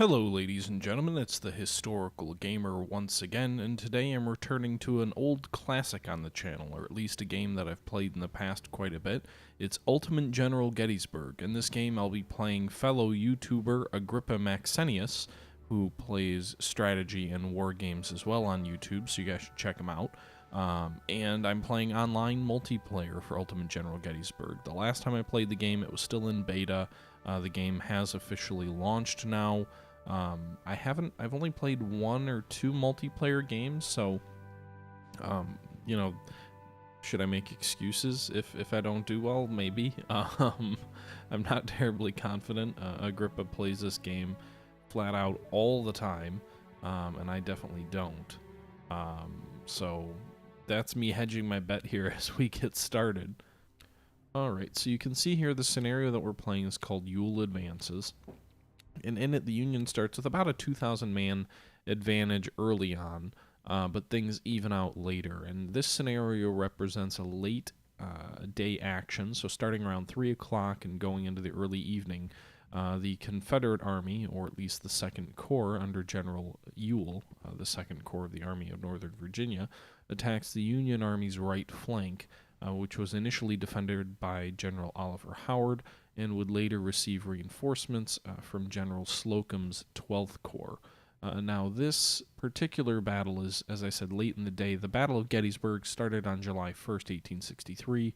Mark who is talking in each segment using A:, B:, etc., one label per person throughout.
A: Hello ladies and gentlemen, it's the Historical Gamer once again, and today I'm returning to an old classic on the channel, or at least a game that I've played in the past quite a bit. It's Ultimate General Gettysburg. In this game I'll be playing fellow YouTuber Agrippa Maxentius, who plays strategy and war games as well on YouTube, so you guys should check him out. And I'm playing online multiplayer for Ultimate General Gettysburg. The last time I played the game it was still in beta. The game has officially launched now. I've only played one or two multiplayer games, so, you know, should I make excuses if I don't do well? Maybe. I'm not terribly confident. Agrippa plays this game flat out all the time, and I definitely don't. So that's me hedging my bet here as we get started. Alright, so you can see here the scenario that we're playing is called Ewell Advances. And in it, the Union starts with about a 2,000 man advantage early on, but things even out later. And this scenario represents a late day action, so starting around 3 o'clock and going into the early evening, the Confederate Army, or at least the 2nd Corps under General Ewell, the 2nd Corps of the Army of Northern Virginia, attacks the Union Army's right flank, which was initially defended by General Oliver Howard and would later receive reinforcements from General Slocum's 12th Corps. Now, this particular battle is, as I said, late in the day. The Battle of Gettysburg started on July 1st, 1863,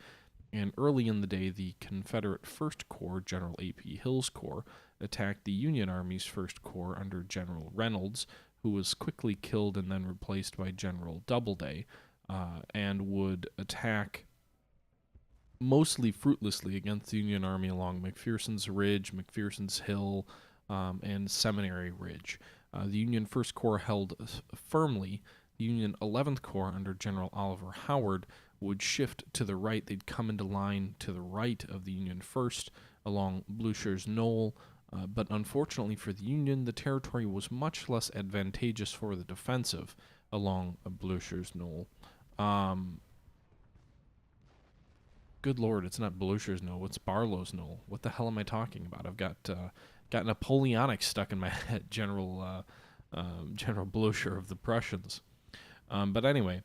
A: and early in the day, the Confederate 1st Corps, General A.P. Hill's Corps, attacked the Union Army's 1st Corps under General Reynolds, who was quickly killed and then replaced by General Doubleday, and would attack mostly fruitlessly against the Union Army along McPherson's Ridge, McPherson's Hill, and Seminary Ridge. The Union 1st Corps held firmly. The Union 11th Corps under General Oliver Howard would shift to the right. They'd come into line to the right of the Union 1st along Blucher's Knoll, but unfortunately for the Union, the territory was much less advantageous for the defensive along Blucher's Knoll. Good Lord, it's not Blucher's Knoll, it's Barlow's Knoll. What the hell am I talking about? I've got Napoleonic stuck in my head, General Blucher of the Prussians. But anyway,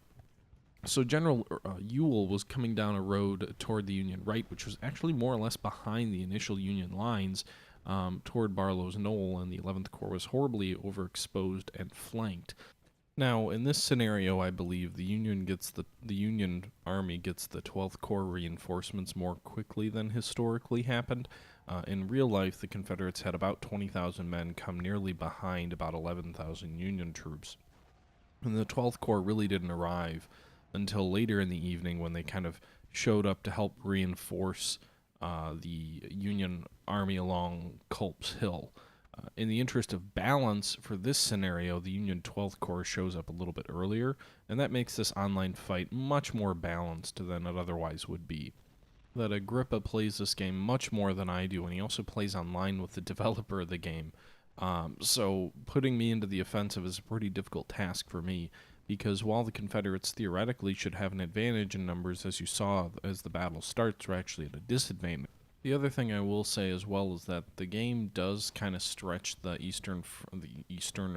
A: so General Ewell was coming down a road toward the Union right, which was actually more or less behind the initial Union lines, toward Barlow's Knoll, and the 11th Corps was horribly overexposed and flanked. Now, in this scenario, I believe the Union Army gets the 12th Corps reinforcements more quickly than historically happened. In real life, the Confederates had about 20,000 men come nearly behind about 11,000 Union troops. And the 12th Corps really didn't arrive until later in the evening, when they kind of showed up to help reinforce the Union Army along Culp's Hill. In the interest of balance for this scenario, the Union 12th Corps shows up a little bit earlier, and that makes this online fight much more balanced than it otherwise would be. That Agrippa plays this game much more than I do, and he also plays online with the developer of the game. So putting me into the offensive is a pretty difficult task for me, because while the Confederates theoretically should have an advantage in numbers, as you saw as the battle starts, we're actually at a disadvantage. The other thing I will say as well is that the game does kind of stretch the eastern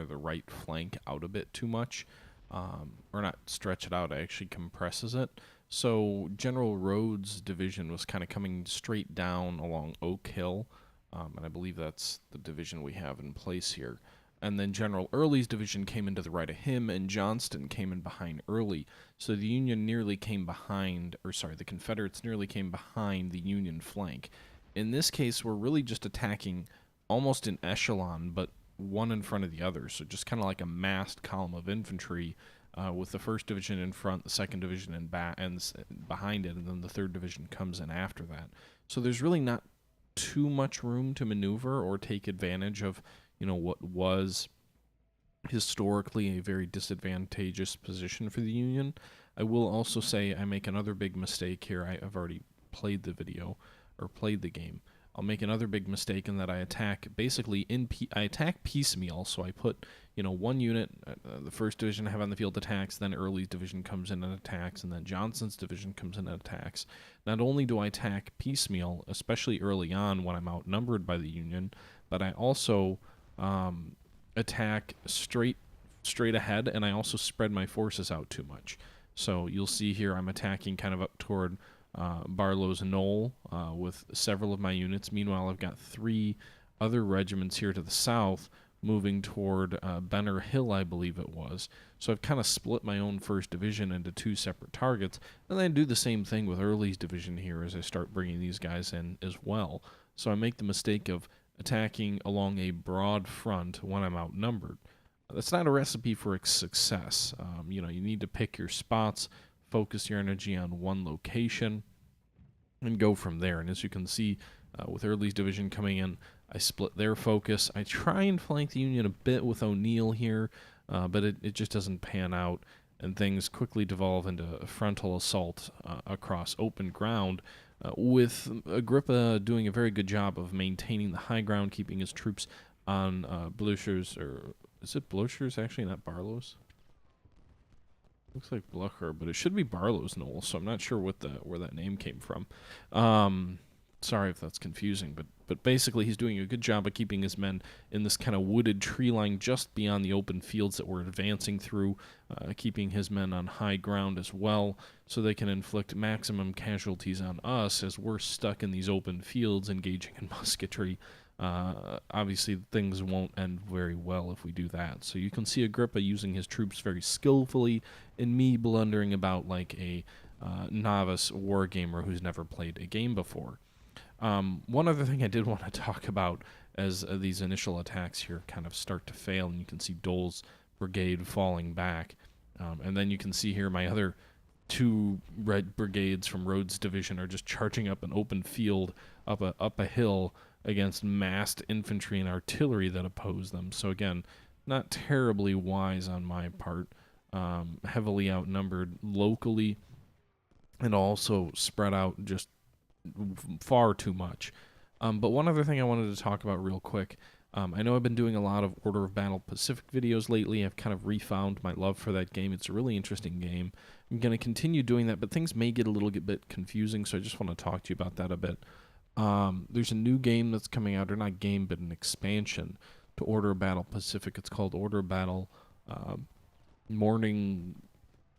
A: or the right flank out a bit too much, or not stretch it out, it actually compresses it. So General Rhodes' division was kind of coming straight down along Oak Hill, and I believe that's the division we have in place here. And then General Early's division came into the right of him, and Johnston came in behind Early. So the the Confederates nearly came behind the Union flank. In this case, we're really just attacking almost in echelon, but one in front of the other. So just kind of like a massed column of infantry, with the 1st Division in front, the 2nd Division and behind it, and then the 3rd Division comes in after that. So there's really not too much room to maneuver or take advantage of what was historically a very disadvantageous position for the Union. I will also say I make another big mistake here. I've already played the game. I'll make another big mistake in that I attack piecemeal. So I put one unit, the 1st Division I have on the field attacks, then Early's division comes in and attacks, and then Johnson's division comes in and attacks. Not only do I attack piecemeal, especially early on when I'm outnumbered by the Union, but I also attack straight ahead, and I also spread my forces out too much. So you'll see here I'm attacking kind of up toward Barlow's Knoll with several of my units. Meanwhile, I've got 3 other regiments here to the south moving toward Benner Hill, I believe it was. So I've kind of split my own 1st Division into 2 separate targets, and then I do the same thing with Early's division here as I start bringing these guys in as well. So I make the mistake of attacking along a broad front when I'm outnumbered. That's not a recipe for success. You need to pick your spots, focus your energy on one location, and go from there. And as you can see, with Early's division coming in, I split their focus. I try and flank the Union a bit with O'Neill here, but it just doesn't pan out, and things quickly devolve into a frontal assault across open ground, with Agrippa doing a very good job of maintaining the high ground, keeping his troops on Blucher's, or is it Blucher's actually, not Barlow's? Looks like Blucher, but it should be Barlow's Knoll, so I'm not sure where that name came from. Sorry if that's confusing, but basically he's doing a good job of keeping his men in this kind of wooded tree line just beyond the open fields that we're advancing through, keeping his men on high ground as well, so they can inflict maximum casualties on us as we're stuck in these open fields engaging in musketry. Obviously, things won't end very well if we do that. So you can see Agrippa using his troops very skillfully, and me blundering about like a novice wargamer who's never played a game before. One other thing I did want to talk about as these initial attacks here kind of start to fail, and you can see Dole's brigade falling back. And then you can see here my other 2 red brigades from Rhodes' division are just charging up an open field up a hill against massed infantry and artillery that oppose them. So again, not terribly wise on my part. Heavily outnumbered locally, and also spread out just far too much. But one other thing I wanted to talk about real quick. I know I've been doing a lot of Order of Battle Pacific videos lately. I've kind of refound my love for that game. It's a really interesting game. I'm going to continue doing that, but things may get a little bit confusing, so I just want to talk to you about that a bit. There's a new game that's coming out, or not game, but an expansion to Order of Battle Pacific. It's called Order of Battle Morning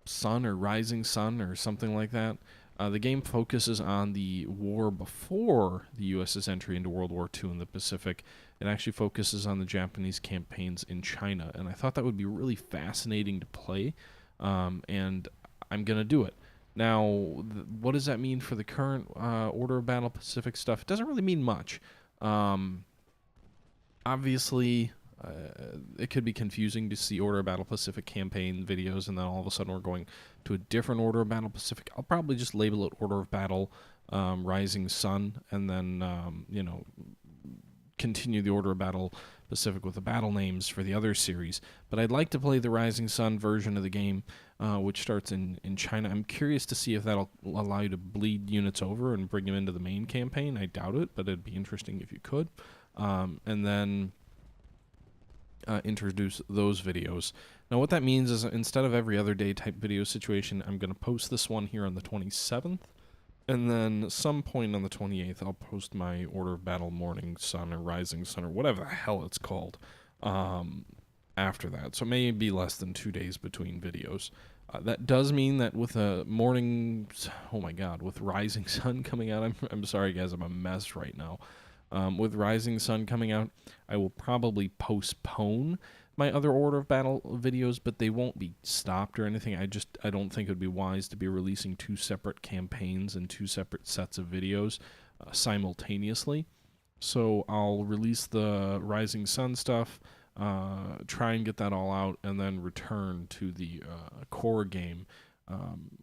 A: Sun or Rising Sun or something like that. The game focuses on the war before the U.S.'s entry into World War II in the Pacific. It actually focuses on the Japanese campaigns in China, and I thought that would be really fascinating to play, and I'm going to do it. Now, what does that mean for the current Order of Battle Pacific stuff? It doesn't really mean much. Obviously, it could be confusing to see Order of Battle Pacific campaign videos, and then all of a sudden we're going to a different Order of Battle Pacific. I'll probably just label it Order of Battle Rising Sun, and then, continue the Order of Battle Pacific with the battle names for the other series. But I'd like to play the Rising Sun version of the game, which starts in China. I'm curious to see if that'll allow you to bleed units over and bring them into the main campaign. I doubt it, but it'd be interesting if you could. And then introduce those videos. Now what that means is instead of every other day type video situation, I'm going to post this one here on the 27th, and then some point on the 28th I'll post my Order of Battle Morning Sun or Rising Sun or whatever the hell it's called after that. So it may be less than 2 days between videos. That does mean that with a morning, with Rising Sun coming out, I'm sorry guys, I'm a mess right now. With Rising Sun coming out, I will probably postpone my other Order of Battle videos, but they won't be stopped or anything. I don't think it would be wise to be releasing 2 separate campaigns and 2 separate sets of videos simultaneously. So I'll release the Rising Sun stuff, try and get that all out, and then return to the core game,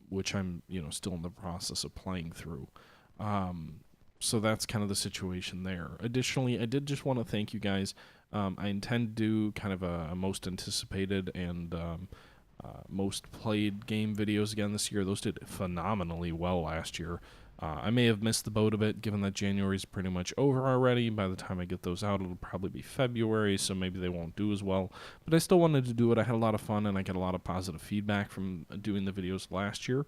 A: which I'm still in the process of playing through. So that's kind of the situation there. Additionally, I did just want to thank you guys. I intend to do kind of a most anticipated and most played game videos again this year. Those did phenomenally well last year. I may have missed the boat a bit, given that January's pretty much over already. By the time I get those out, it'll probably be February, so maybe they won't do as well. But I still wanted to do it. I had a lot of fun, and I got a lot of positive feedback from doing the videos last year.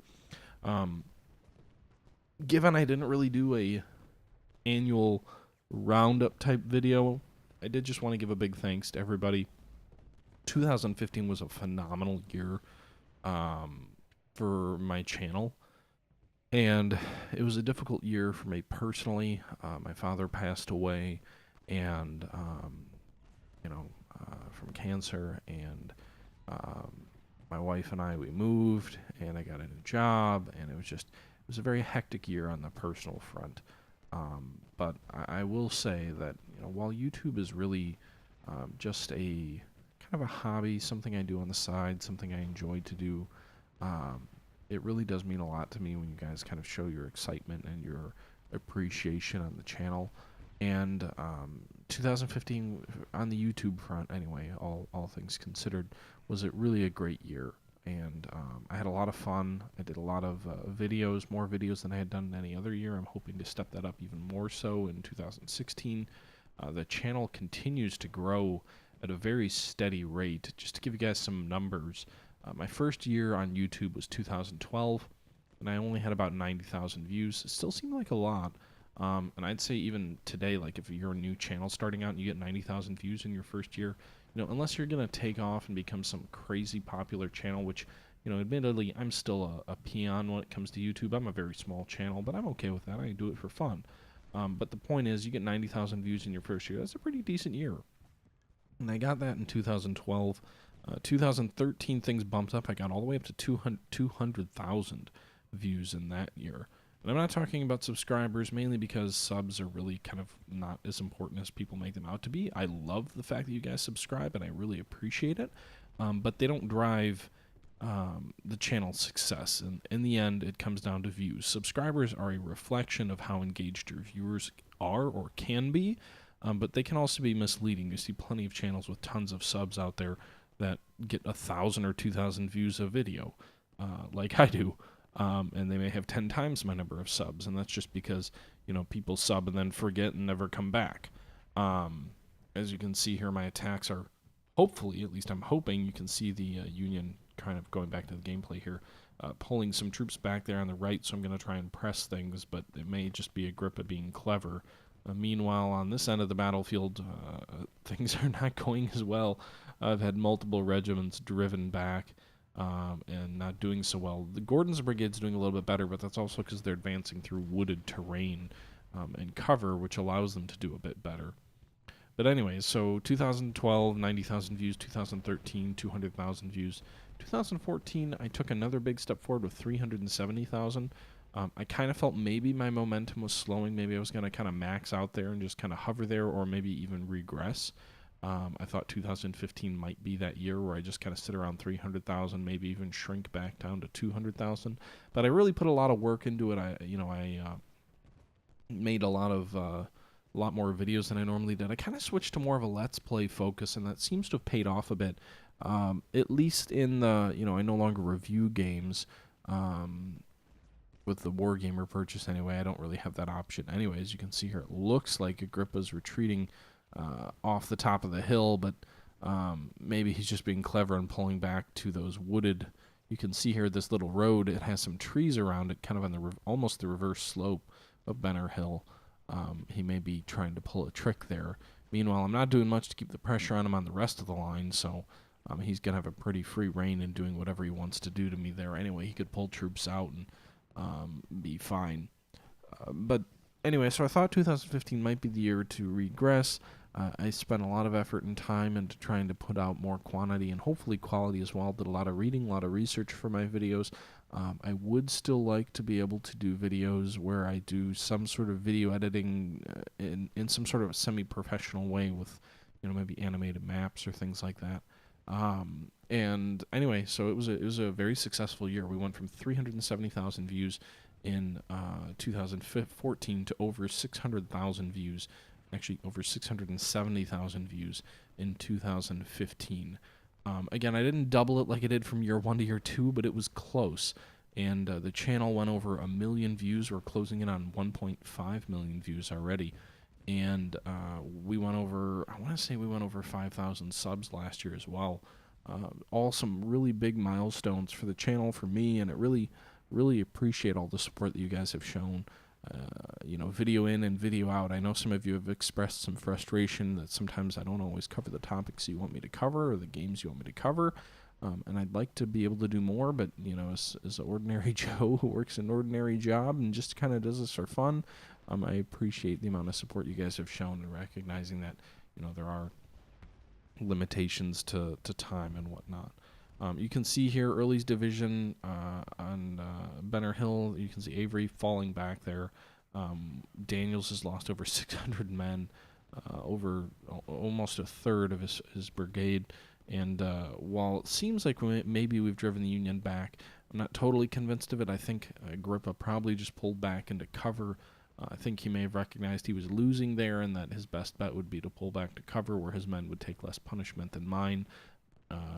A: Given I didn't really do a annual roundup type video, I did just want to give a big thanks to everybody. 2015 was a phenomenal year for my channel, and it was a difficult year for me personally. My father passed away, and from cancer, and my wife and I, we moved, and I got a new job, and it was a very hectic year on the personal front. But I will say that, while YouTube is really just a kind of a hobby, something I do on the side, something I enjoy to do, it really does mean a lot to me when you guys kind of show your excitement and your appreciation on the channel. And 2015 on the YouTube front, anyway, all things considered, was it really a great year. And I had a lot of fun. I did a lot of videos, more videos than I had done any other year. I'm hoping to step that up even more so in 2016. The channel continues to grow at a very steady rate. Just to give you guys some numbers, my first year on YouTube was 2012, and I only had about 90,000 views. It still seemed like a lot. And I'd say even today, like if you're a new channel starting out and you get 90,000 views in your first year, unless you're going to take off and become some crazy popular channel, which, admittedly, I'm still a peon when it comes to YouTube. I'm a very small channel, but I'm okay with that. I do it for fun. But the point is, you get 90,000 views in your first year. That's a pretty decent year. And I got that in 2012. 2013, things bumped up. I got all the way up to 200,000 views in that year. And I'm not talking about subscribers, mainly because subs are really kind of not as important as people make them out to be. I love the fact that you guys subscribe, and I really appreciate it. But they don't drive the channel's success. And in the end, it comes down to views. Subscribers are a reflection of how engaged your viewers are or can be, but they can also be misleading. You see plenty of channels with tons of subs out there that get 1,000 or 2,000 views a video, like I do. And they may have 10 times my number of subs, and that's just because, people sub and then forget and never come back. As you can see here, my attacks are, hopefully, at least I'm hoping, you can see the Union kind of going back to the gameplay here, pulling some troops back there on the right, so I'm going to try and press things, but it may just be Agrippa being clever. Meanwhile, on this end of the battlefield, things are not going as well. I've had multiple regiments driven back, and not doing so well. The Gordon's Brigade's doing a little bit better, but that's also because they're advancing through wooded terrain and cover, which allows them to do a bit better. But anyways, so 2012, 90,000 views, 2013, 200,000 views. 2014, I took another big step forward with 370,000. I kind of felt maybe my momentum was slowing. Maybe I was going to kind of max out there and just kind of hover there, or maybe even regress. I thought 2015 might be that year where I just kind of sit around 300,000, maybe even shrink back down to 200,000. But I really put a lot of work into it. I made a lot more videos than I normally did. I kind of switched to more of a Let's Play focus, and that seems to have paid off a bit. At least in the, I no longer review games. With the Wargamer purchase anyway, I don't really have that option. Anyways, you can see here, it looks like Agrippa's retreating off the top of the hill, but maybe he's just being clever and pulling back to those wooded. You can see here this little road. It has some trees around it, kind of on the almost the reverse slope of Benner Hill. He may be trying to pull a trick there. Meanwhile, I'm not doing much to keep the pressure on him on the rest of the line, so he's going to have a pretty free reign in doing whatever he wants to do to me there. Anyway, he could pull troops out and be fine. But anyway, so I thought 2015 might be the year to regress. I spent a lot of effort and time into trying to put out more quantity and hopefully quality as well. Did a lot of reading, a lot of research for my videos. I would still like to be able to do videos where I do some sort of video editing in some sort of a semi-professional way with, maybe animated maps or things like that. And anyway, so it was a very successful year. We went from 370,000 views in 2014 to over 600,000 views, actually over 670,000 views in 2015. Again, I didn't double it like I did from year 1 to year 2, but it was close. And the channel went over 1 million views. We're closing in on 1.5 million views already. And we went over, I want to say we went over 5,000 subs last year as well. All some really big milestones for the channel, for me, and it really appreciate all the support that you guys have shown. video in and video out. I know some of you have expressed some frustration that sometimes I don't always cover the topics you want me to cover or the games you want me to cover. And I'd like to be able to do more, but, as an ordinary Joe who works an ordinary job and just kind of does this for fun, I appreciate the amount of support you guys have shown and recognizing that, there are limitations to time and whatnot. You can see here Early's division on Benner Hill. You can see Avery falling back there. Daniels has lost over 600 men, over almost a third of his brigade. And while it seems like maybe we've driven the Union back, I'm not totally convinced of it. I think Agrippa probably just pulled back into cover. I think he may have recognized he was losing there and that his best bet would be to pull back to cover where his men would take less punishment than mine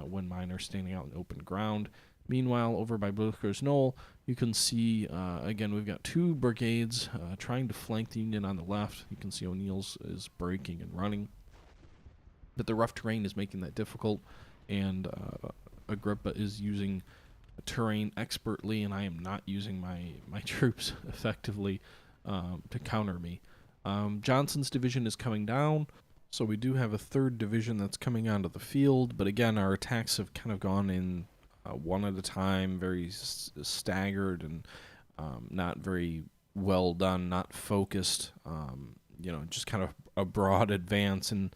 A: when mine are standing out in open ground. Meanwhile, over by Blucher's Knoll, you can see, again, we've got two brigades trying to flank the Union on the left. You can see O'Neill's is breaking and running. But the rough terrain is making that difficult, and Agrippa is using terrain expertly, and I am not using my troops effectively to counter me. Johnson's division is coming down, so we do have a third division that's coming onto the field, but again, our attacks have kind of gone in one at a time, very staggered and not very well done, not focused, just kind of a broad advance, and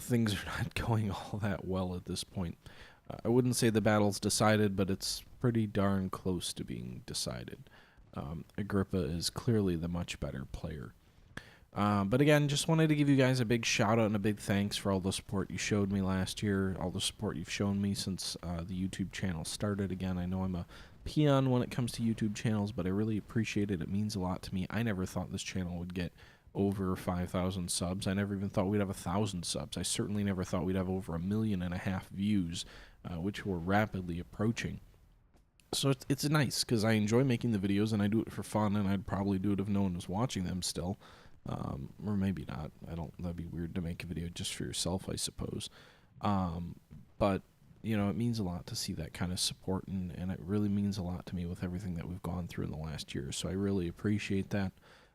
A: things are not going all that well at this point. I wouldn't say the battle's decided, but it's pretty darn close to being decided. Agrippa is clearly the much better player. But again, just wanted to give you guys a big shout out and a big thanks for all the support you showed me last year, all the support you've shown me since the YouTube channel started. Again, I know I'm a peon when it comes to YouTube channels, but I really appreciate it. It means a lot to me. I never thought this channel would get over 5,000 subs. I never even thought we'd have 1,000 subs. I certainly never thought we'd have over 1.5 million views, which we're rapidly approaching. So it's nice because I enjoy making the videos and I do it for fun, and I'd probably do it if no one was watching them still. Or maybe not. That'd be weird to make a video just for yourself, I suppose. But, it means a lot to see that kind of support, and it really means a lot to me with everything that we've gone through in the last year. So I really appreciate that.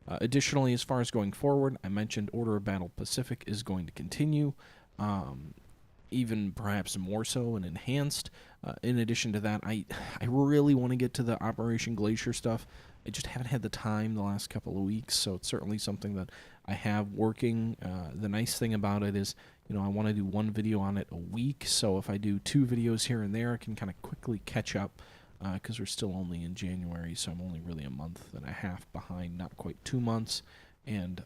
A: Additionally, as far as going forward, I mentioned Order of Battle Pacific is going to continue, even perhaps more so and enhanced. In addition to that, I really want to get to the Operation Glacier stuff. I just haven't had the time the last couple of weeks, so it's certainly something that I have working. The nice thing about it is, I want to do one video on it a week, so if I do 2 videos here and there, I can kind of quickly catch up, because we're still only in January, so I'm only really a month and a half behind, not quite 2 months. And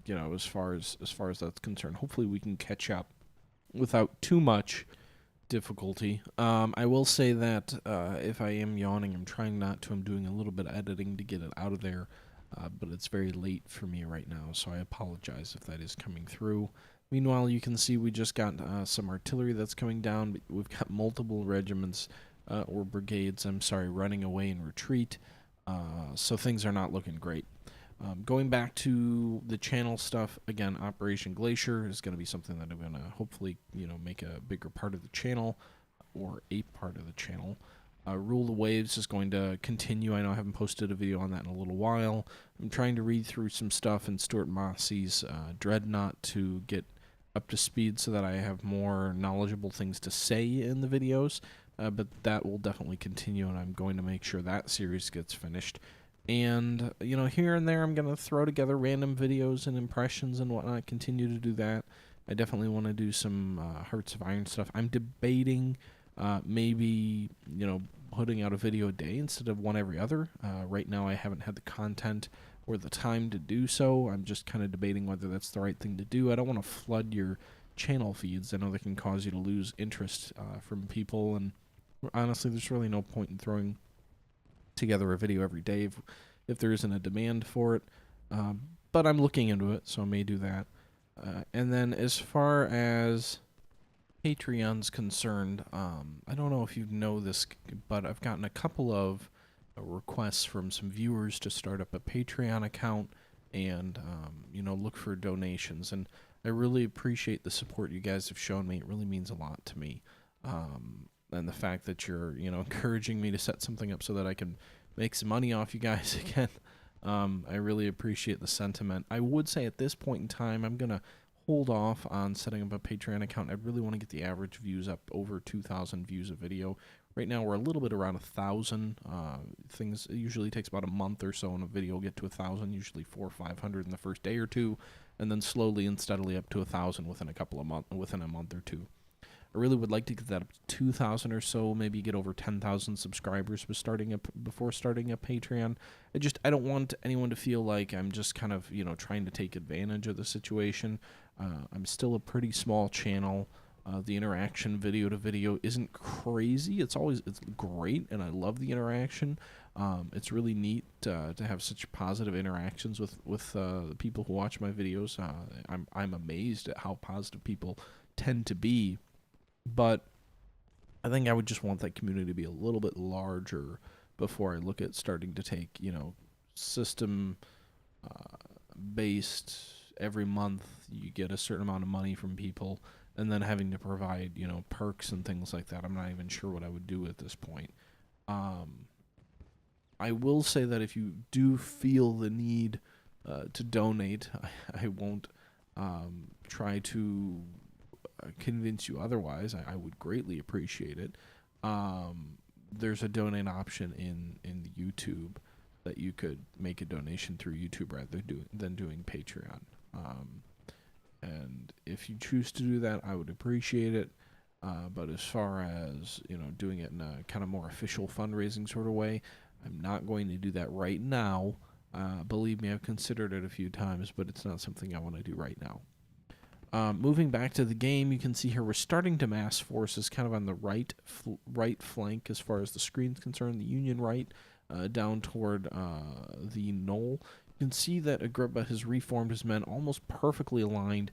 A: as far as that's concerned, hopefully we can catch up without too much difficulty. I will say that if I am yawning, I'm trying not to. I'm doing a little bit of editing to get it out of there, but it's very late for me right now, so I apologize if that is coming through. Meanwhile, you can see we just got some artillery that's coming down. But we've got multiple regiments or brigades, running away in retreat, so things are not looking great. Going back to the channel stuff, again, Operation Glacier is going to be something that I'm going to hopefully, make a bigger part of the channel, or a part of the channel. Rule the Waves is going to continue. I know I haven't posted a video on that in a little while. I'm trying to read through some stuff in Stuart Mossey's Dreadnought to get up to speed so that I have more knowledgeable things to say in the videos, but that will definitely continue, and I'm going to make sure that series gets finished. And, here and there I'm going to throw together random videos and impressions and whatnot, continue to do that. I definitely want to do some Hearts of Iron stuff. I'm debating maybe, putting out a video a day instead of one every other. Right now I haven't had the content or the time to do so. I'm just kind of debating whether that's the right thing to do. I don't want to flood your channel feeds. I know they can cause you to lose interest from people, and honestly, there's really no point in throwing together a video every day if there isn't a demand for it, but I'm looking into it, so I may do that. And then as far as Patreon's concerned, I don't know if you know this, but I've gotten a couple of requests from some viewers to start up a Patreon account and look for donations, and I really appreciate the support you guys have shown me. It really means a lot to me. And the fact that you're, encouraging me to set something up so that I can make some money off you guys again. I really appreciate the sentiment. I would say at this point in time, I'm going to hold off on setting up a Patreon account. I really want to get the average views up over 2,000 views a video. Right now, we're a little bit around 1,000. Things, it usually takes about a month or so in a video to get to 1,000, usually 400 or 500 in the first day or two, and then slowly and steadily up to 1,000 within a month or two. I really would like to get that up to 2,000 or so, maybe get over 10,000 subscribers before starting a Patreon. I don't want anyone to feel like I'm just kind of, trying to take advantage of the situation. I'm still a pretty small channel. The interaction video to video isn't crazy. It's great, and I love the interaction. It's really neat to have such positive interactions with the people who watch my videos. I'm amazed at how positive people tend to be. But I think I would just want that community to be a little bit larger before I look at starting to take, system based. Every month you get a certain amount of money from people, and then having to provide, perks and things like that. I'm not even sure what I would do at this point. I will say that if you do feel the need to donate, I won't try to convince you otherwise. I would greatly appreciate it. There's a donate option in YouTube that you could make a donation through YouTube rather than doing Patreon. And if you choose to do that, I would appreciate it. But as far as doing it in a kind of more official fundraising sort of way, I'm not going to do that right now. Believe me, I've considered it a few times, but it's not something I want to do right now. Moving back to the game, you can see here we're starting to mass forces kind of on the right flank as far as the screen's concerned, the Union right, down toward the knoll. You can see that Agrippa has reformed his men almost perfectly aligned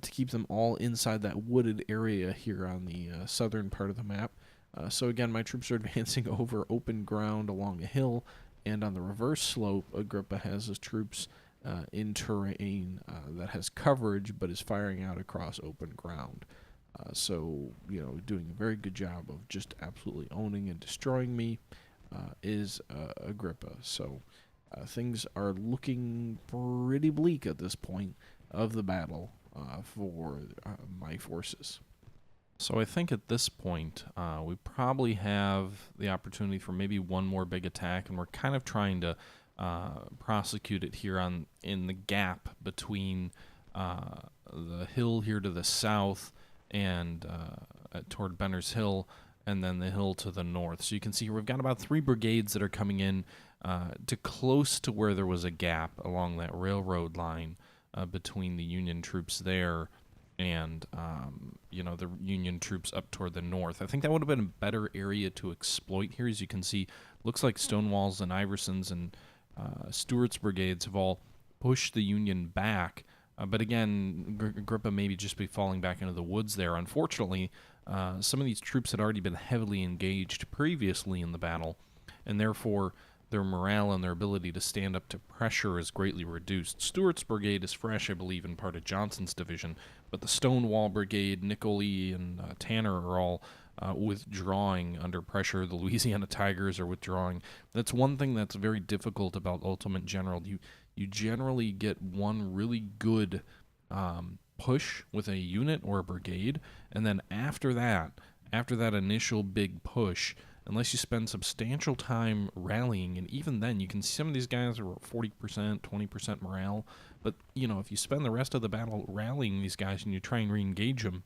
A: to keep them all inside that wooded area here on the southern part of the map. So again, my troops are advancing over open ground along a hill, and on the reverse slope, Agrippa has his troops in terrain that has coverage but is firing out across open ground. So, doing a very good job of just absolutely owning and destroying me is Agrippa. So things are looking pretty bleak at this point of the battle for my forces. So I think at this point, we probably have the opportunity for maybe one more big attack, and we're kind of trying to prosecute it here in the gap between the hill here to the south and toward Benner's Hill, and then the hill to the north. So you can see here we've got about 3 brigades that are coming in to close to where there was a gap along that railroad line between the Union troops there and the Union troops up toward the north. I think that would have been a better area to exploit here. As you can see, looks like Stonewall's and Iverson's and Stuart's brigades have all pushed the Union back, but again, Agrippa maybe just be falling back into the woods there. Unfortunately, some of these troops had already been heavily engaged previously in the battle, and therefore their morale and their ability to stand up to pressure is greatly reduced. Stuart's brigade is fresh, I believe, in part of Johnson's division, but the Stonewall Brigade, Nicholey, and Tanner are all withdrawing under pressure. The Louisiana Tigers are withdrawing. That's one thing that's very difficult about Ultimate General. You generally get one really good push with a unit or a brigade, and then after that initial big push, unless you spend substantial time rallying, and even then you can see some of these guys are 40%, 20% morale, but if you spend the rest of the battle rallying these guys and you try and re-engage them,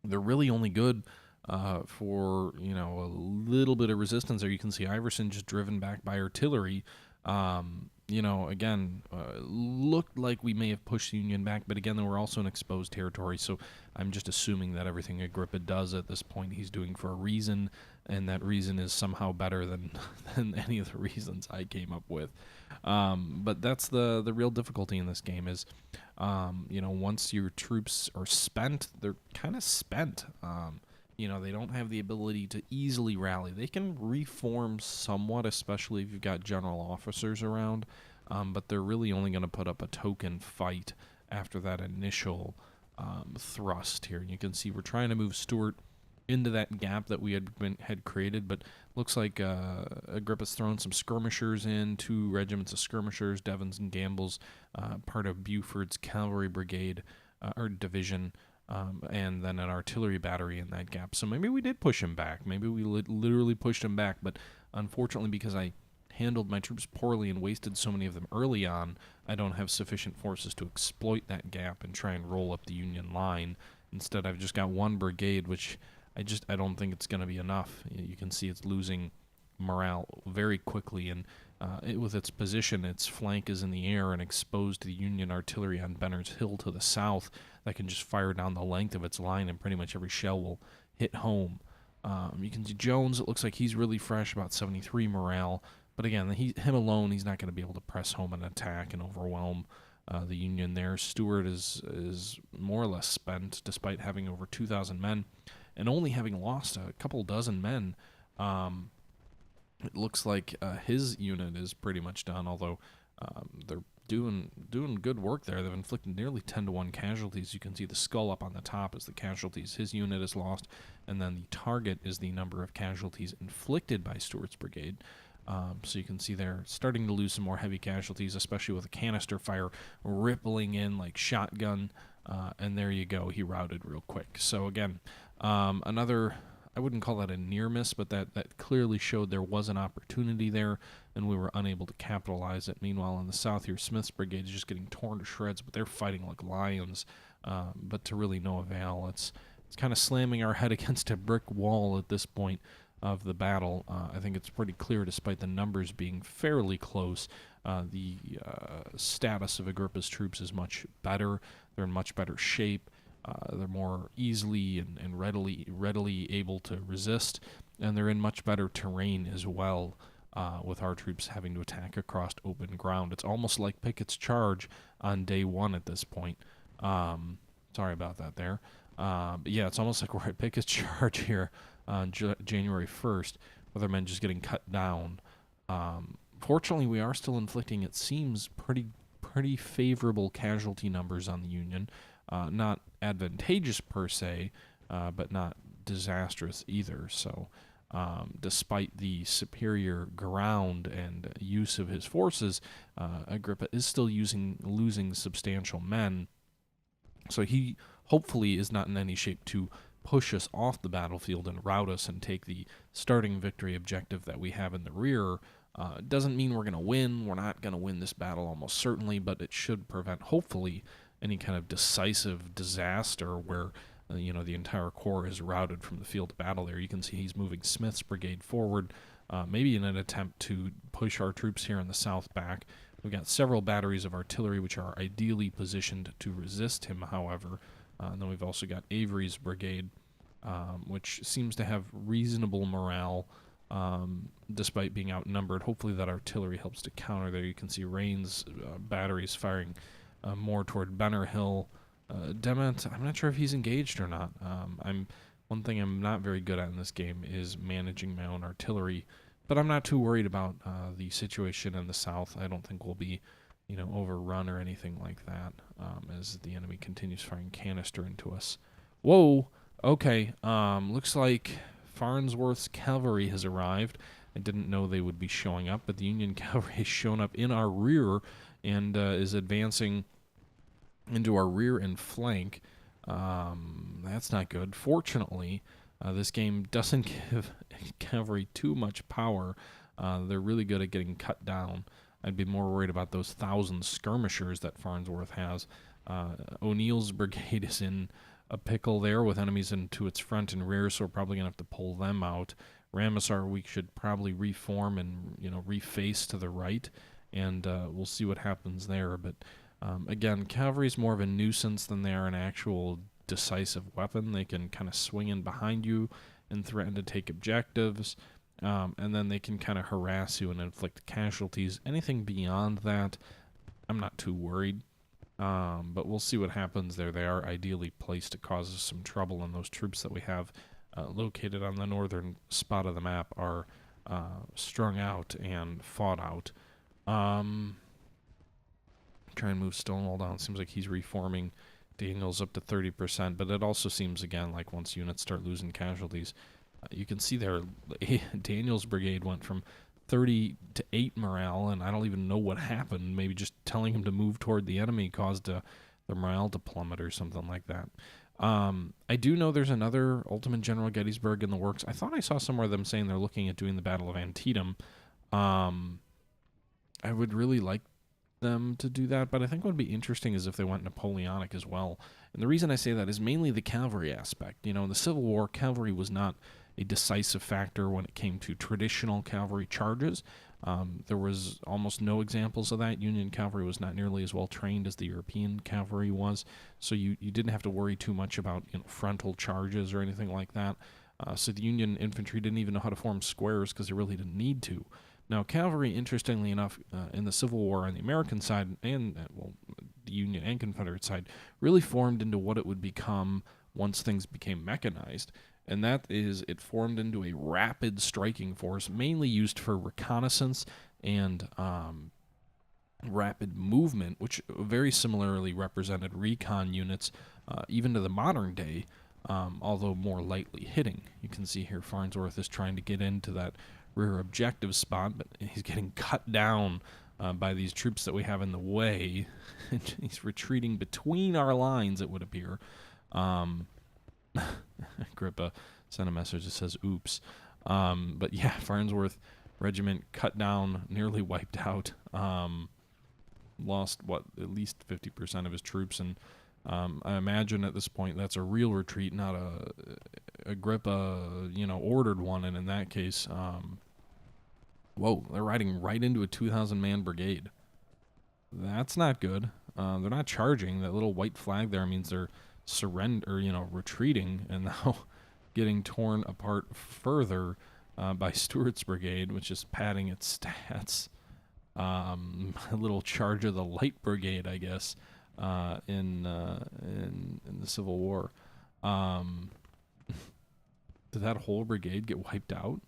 A: they're really only good for a little bit of resistance there. You can see Iverson just driven back by artillery. Looked like we may have pushed the Union back, but again, they were also in exposed territory, so I'm just assuming that everything Agrippa does at this point he's doing for a reason, and that reason is somehow better than any of the reasons I came up with. But that's the real difficulty in this game is, once your troops are spent, they're kind of spent. They don't have the ability to easily rally. They can reform somewhat, especially if you've got general officers around, but they're really only going to put up a token fight after that initial thrust here. And you can see we're trying to move Stuart into that gap that we had created, but looks like Agrippa's thrown some skirmishers in, 2 regiments of skirmishers, Devons and Gamble's, part of Buford's cavalry brigade or division, and then an artillery battery in that gap. So maybe we did push him back. Maybe we literally pushed him back, but unfortunately, because I handled my troops poorly and wasted so many of them early on, I don't have sufficient forces to exploit that gap and try and roll up the Union line. Instead, I've just got 1 brigade, which I don't think it's going to be enough. You can see it's losing morale very quickly, and with its position, its flank is in the air and exposed to the Union artillery on Benner's Hill to the south that can just fire down the length of its line, and pretty much every shell will hit home. You can see Jones, it looks like he's really fresh, about 73 morale, but again, him alone, he's not going to be able to press home an attack and overwhelm the Union there. Stewart is more or less spent, despite having over 2,000 men, and only having lost a couple dozen men. It looks like his unit is pretty much done, although they're doing good work there. They've inflicted nearly 10-1 casualties. You can see the skull up on the top as the casualties his unit is lost, and then the target is the number of casualties inflicted by Stewart's brigade. So you can see they're starting to lose some more heavy casualties, especially with a canister fire rippling in like shotgun, and there you go. He routed real quick. So again, another, I wouldn't call that a near miss, but that clearly showed there was an opportunity there, and we were unable to capitalize it. Meanwhile, in the south here, Smith's brigade is just getting torn to shreds, but they're fighting like lions, but to really no avail. It's kind of slamming our head against a brick wall at this point of the battle. I think it's pretty clear, despite the numbers being fairly close, the status of Agrippa's troops is much better. They're in much better shape. They're more easily and readily able to resist, and they're in much better terrain as well, with our troops having to attack across open ground. It's almost like Pickett's charge on day 1 at this point. Sorry about that there. But yeah, it's almost like we're at Pickett's charge here on January 1st, with our men just getting cut down. Fortunately, we are still inflicting, it seems, pretty favorable casualty numbers on the Union. Not advantageous per se, but not disastrous either. So despite the superior ground and use of his forces, Agrippa is still losing substantial men. So he hopefully is not in any shape to push us off the battlefield and rout us and take the starting victory objective that we have in the rear. Doesn't mean we're going to win. We're not going to win this battle almost certainly, but it should prevent, hopefully, any kind of decisive disaster where the entire corps is routed from the field of battle there. You can see he's moving Smith's brigade forward, maybe in an attempt to push our troops here in the south back. We've got several batteries of artillery which are ideally positioned to resist him, however. And then we've also got Avery's brigade, which seems to have reasonable morale, despite being outnumbered. Hopefully that artillery helps to counter there. You can see Rain's batteries firing more toward Benner Hill. Dement, I'm not sure if he's engaged or not. One thing I'm not very good at in this game is managing my own artillery, but I'm not too worried about the situation in the south. I don't think we'll be, overrun or anything like that, as the enemy continues firing canister into us. Whoa! Okay, looks like Farnsworth's cavalry has arrived. I didn't know they would be showing up, but the Union cavalry has shown up in our rear and is advancing into our rear and flank. That's not good. Fortunately, this game doesn't give cavalry too much power. They're really good at getting cut down. I'd be more worried about those 1,000 skirmishers that Farnsworth has. O'Neill's brigade is in a pickle there with enemies into its front and rear, so we're probably going to have to pull them out. Ramesar, we should probably reform and reface to the right, and we'll see what happens there. But again, cavalry is more of a nuisance than they are an actual decisive weapon. They can kind of swing in behind you and threaten to take objectives, and then they can kind of harass you and inflict casualties. Anything beyond that, I'm not too worried. But we'll see what happens there. They are ideally placed to cause us some trouble, and those troops that we have located on the northern spot of the map are strung out and fought out. Try and move Stonewall down. Seems like he's reforming Daniel's up to 30%, but it also seems, again, like once units start losing casualties, you can see there, Daniel's brigade went from 30 to 8 morale, and I don't even know what happened. Maybe just telling him to move toward the enemy caused the morale to plummet or something like that. I do know there's another Ultimate General Gettysburg in the works. I thought I saw somewhere them saying they're looking at doing the Battle of Antietam. I would really like them to do that, but I think what would be interesting is if they went Napoleonic as well. And the reason I say that is mainly the cavalry aspect. In the Civil War, cavalry was not a decisive factor when it came to traditional cavalry charges. There was almost no examples of that. Union cavalry was not nearly as well trained as the European cavalry was, so you didn't have to worry too much about frontal charges or anything like that. So the Union infantry didn't even know how to form squares because they really didn't need to. Now, cavalry, interestingly enough, in the Civil War on the American side and, the Union and Confederate side, really formed into what it would become once things became mechanized. And that is, it formed into a rapid striking force, mainly used for reconnaissance and rapid movement, which very similarly represented recon units, even to the modern day, although more lightly hitting. You can see here Farnsworth is trying to get into that rear objective spot, but he's getting cut down by these troops that we have in the way. He's retreating between our lines, it would appear. Agrippa sent a message that says, oops. But yeah, Farnsworth regiment cut down, nearly wiped out, lost, at least 50% of his troops, and I imagine at this point that's a real retreat, not a Agrippa, ordered one, and in that case, whoa, they're riding right into a 2,000-man brigade. That's not good. They're not charging. That little white flag there means they're retreating, and now getting torn apart further by Stuart's brigade, which is padding its stats. A little charge of the light brigade, I guess, in the Civil War. Did that whole brigade get wiped out?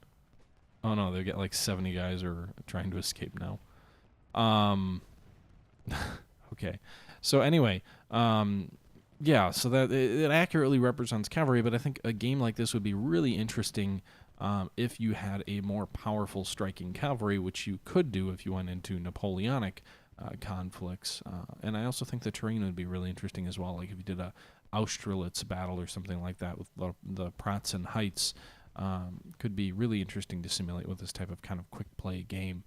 A: Oh no, they get like 70 guys are trying to escape now. Okay, so anyway, yeah, so that it accurately represents cavalry, but I think a game like this would be really interesting if you had a more powerful striking cavalry, which you could do if you went into Napoleonic conflicts. And I also think the terrain would be really interesting as well, like if you did a Austerlitz battle or something like that with the Pratzen Heights. Could be really interesting to simulate with this type of kind of quick play game.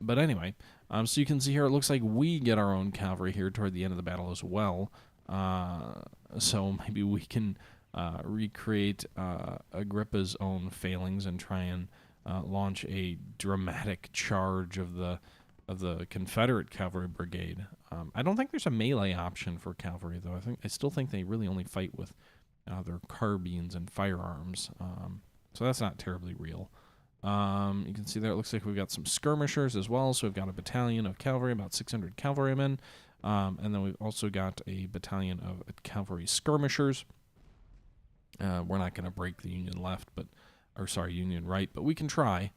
A: But anyway, so you can see here, it looks like we get our own cavalry here toward the end of the battle as well. So maybe we can recreate Agrippa's own failings and try and launch a dramatic charge of the Confederate cavalry brigade. I don't think there's a melee option for cavalry, though. I still think they really only fight with their carbines and firearms. So that's not terribly real. You can see there it looks like we've got some skirmishers as well. So we've got a battalion of cavalry, about 600 cavalrymen. And then we've also got a battalion of cavalry skirmishers. We're not going to break the Union Union right, but we can try.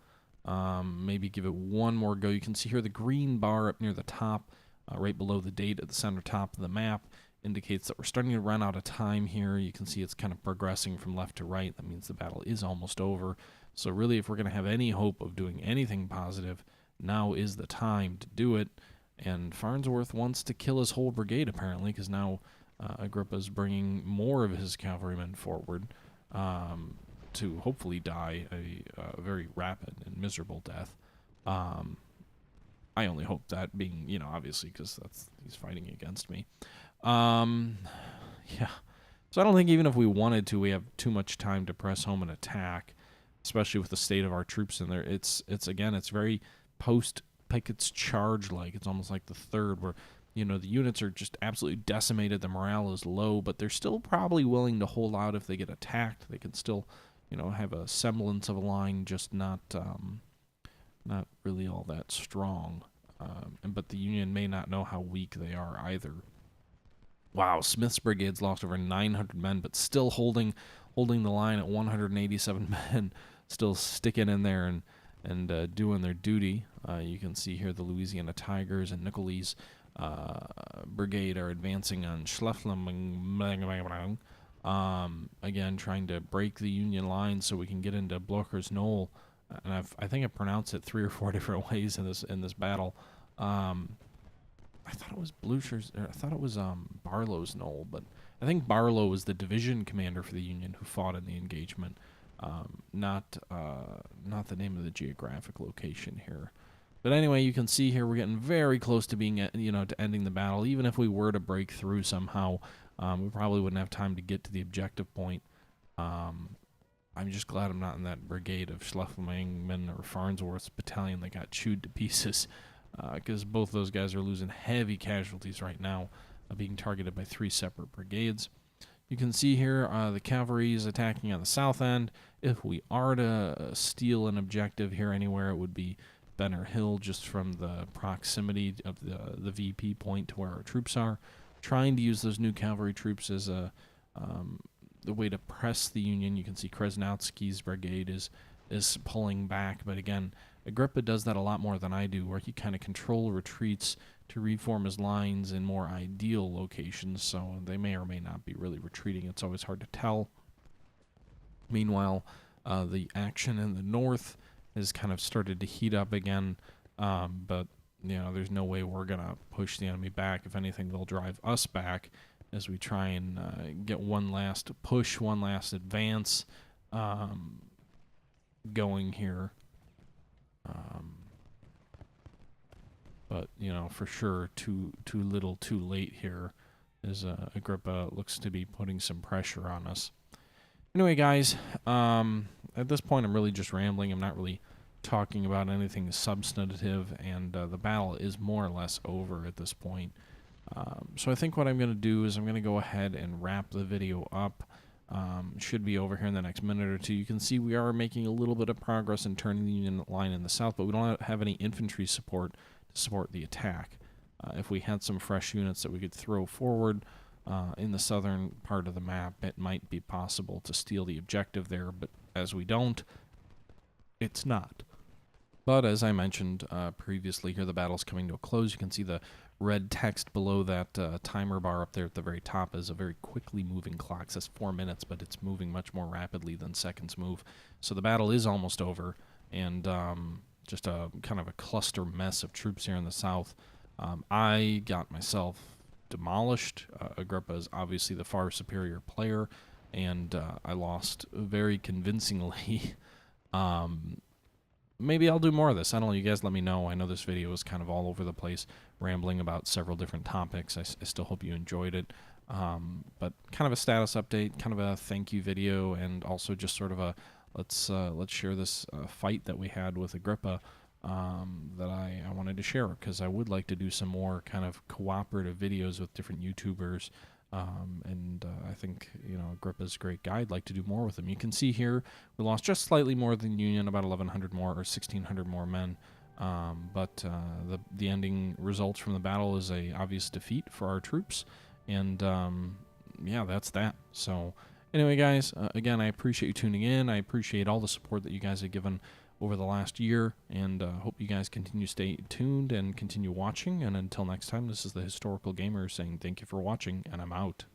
A: Maybe give it one more go. You can see here the green bar up near the top, right below the date at the center top of the map, indicates that we're starting to run out of time here. You can see it's kind of progressing from left to right. That means the battle is almost over. So really, if we're going to have any hope of doing anything positive, now is the time to do it. And Farnsworth wants to kill his whole brigade, apparently, because now Agrippa's bringing more of his cavalrymen forward to hopefully die a very rapid and miserable death. I only hope that being, obviously, because he's fighting against me. Yeah. So I don't think even if we wanted to, we have too much time to press home an attack, especially with the state of our troops in there. It's very post-Pickett's charge-like. It's almost like the third, where, the units are just absolutely decimated. The morale is low, but they're still probably willing to hold out if they get attacked. They can still, have a semblance of a line, just not really all that strong. But the Union may not know how weak they are either. Wow, Smith's brigade's lost over 900 men, but still holding the line at 187 men, still sticking in there and doing their duty. You can see here the Louisiana Tigers and Nicolese brigade are advancing on Schleswig, again trying to break the Union line so we can get into Blocher's Knoll. And I think I pronounced it 3 or 4 different ways in this battle. I thought it was I thought it was Barlow's Knoll, but I think Barlow was the division commander for the Union who fought in the engagement, not the name of the geographic location here. But anyway, you can see here we're getting very close to being, to ending the battle. Even if we were to break through somehow, we probably wouldn't have time to get to the objective point. I'm just glad I'm not in that brigade of Schleswig or Farnsworth's battalion that got chewed to pieces, because both those guys are losing heavy casualties right now, being targeted by 3 separate brigades. You can see here the cavalry is attacking on the south end. If we are to steal an objective here anywhere, it would be Benner Hill, just from the proximity of the VP point to where our troops are. Trying to use those new cavalry troops as the way to press the Union. You can see Krasnowski's brigade is pulling back, but again, Agrippa does that a lot more than I do, where he kind of control retreats to reform his lines in more ideal locations, so they may or may not be really retreating. It's always hard to tell. Meanwhile, the action in the north has kind of started to heat up again, but there's no way we're going to push the enemy back. If anything, they'll drive us back as we try and get one last push, one last advance going here. But for sure, too little, too late here, as Agrippa looks to be putting some pressure on us. Anyway, guys, at this point, I'm really just rambling. I'm not really talking about anything substantive, and the battle is more or less over at this point. So I think what I'm going to do is I'm going to go ahead and wrap the video up. Should be over here in the next minute or two. You can see we are making a little bit of progress in turning the Union line in the south, but we don't have any infantry support to support the attack. If we had some fresh units that we could throw forward in the southern part of the map, it might be possible to steal the objective there, but as we don't, it's not. But as I mentioned previously here, the battle's coming to a close. You can see the red text below that timer bar up there at the very top is a very quickly moving clock. It says 4 minutes, but it's moving much more rapidly than seconds move. So the battle is almost over, and just a kind of a cluster mess of troops here in the south. I got myself demolished. Agrippa is obviously the far superior player, and I lost very convincingly. Maybe I'll do more of this. I don't know. You guys let me know. I know this video is kind of all over the place, rambling about several different topics. I still hope you enjoyed it. But kind of a status update, kind of a thank you video, and also just sort of a let's share this fight that we had with Agrippa that I wanted to share, because I would like to do some more kind of cooperative videos with different YouTubers. And I think, Agrippa's a great guy. I'd like to do more with him. You can see here we lost just slightly more than Union, about 1,100 more or 1,600 more men. But the ending results from the battle is a obvious defeat for our troops. And yeah, that's that. So anyway, guys, again, I appreciate you tuning in. I appreciate all the support that you guys have given over the last year, and hope you guys continue to stay tuned and continue watching. And until next time, this is the Historical Gamer saying thank you for watching, and I'm out.